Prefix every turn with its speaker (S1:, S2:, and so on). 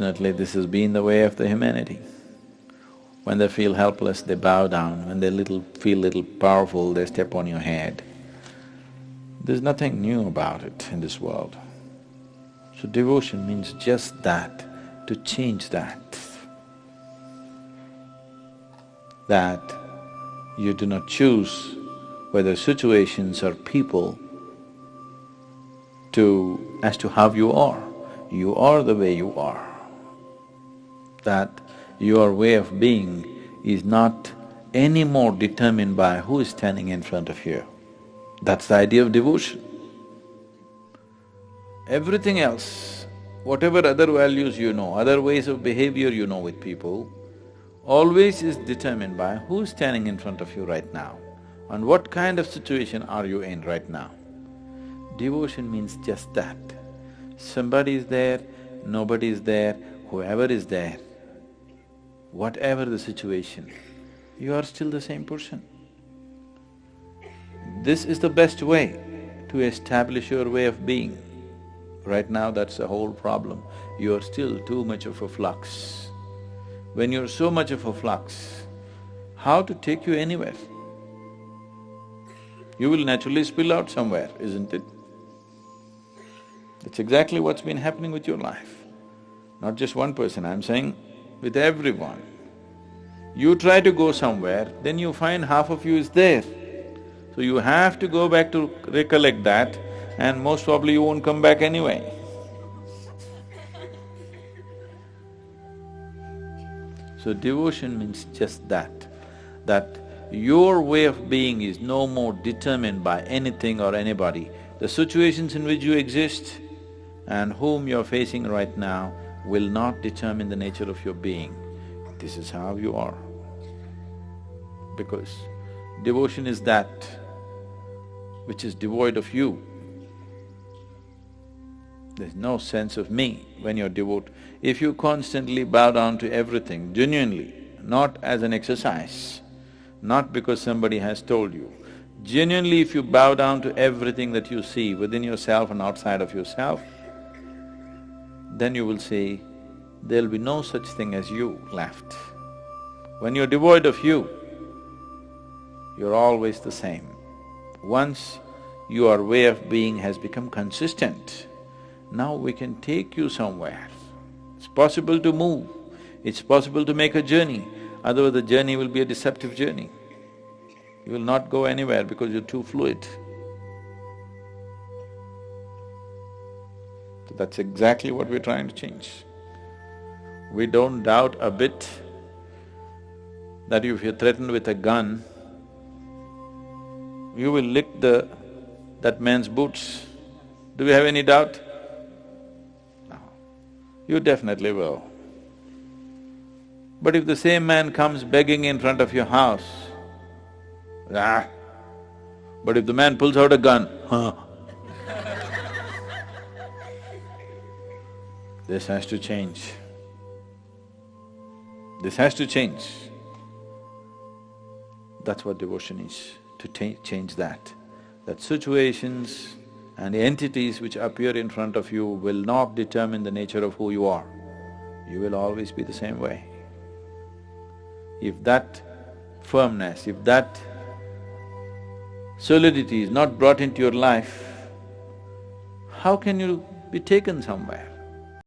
S1: Unfortunately, this has been the way of the humanity. When they feel helpless, they bow down. When they feel little powerful, they step on your head. There's nothing new about it in this world. So devotion means just that, to change that. That you do not choose whether situations or people as to how you are. You are the way you are. That your way of being is not any more determined by who is standing in front of you. That's the idea of devotion. Everything else, whatever other values you know, other ways of behavior you know with people, always is determined by who is standing in front of you right now and what kind of situation are you in right now. Devotion means just that. Somebody is there, nobody is there, whoever is there, whatever the situation, you are still the same person. This is the best way to establish your way of being. Right now, that's the whole problem. You are still too much of a flux. When you're so much of a flux, how to take you anywhere? You will naturally spill out somewhere, isn't it? That's exactly what's been happening with your life. Not just one person, I'm saying with everyone. You try to go somewhere, then you find half of you is there. So you have to go back to recollect that, and most probably you won't come back anyway. So devotion means just that your way of being is no more determined by anything or anybody. The situations in which you exist and whom you're facing right now will not determine the nature of your being. This is how you are. Because devotion is that which is devoid of you. There's no sense of me when you're devout. If you constantly bow down to everything, genuinely, not as an exercise, not because somebody has told you, genuinely if you bow down to everything that you see within yourself and outside of yourself, then you will see there'll be no such thing as you left. When you're devoid of you, you're always the same. Once your way of being has become consistent, now we can take you somewhere. It's possible to move, it's possible to make a journey, otherwise the journey will be a deceptive journey. You will not go anywhere because you're too fluid. So that's exactly what we're trying to change. We don't doubt a bit that if you're threatened with a gun, you will lick that man's boots. Do we have any doubt? No. You definitely will. But if the same man comes begging in front of your house, but if the man pulls out a gun, this has to change. This has to change. That's what devotion is, to change that. That situations and entities which appear in front of you will not determine the nature of who you are. You will always be the same way. If that firmness, if that solidity is not brought into your life, how can you be taken somewhere?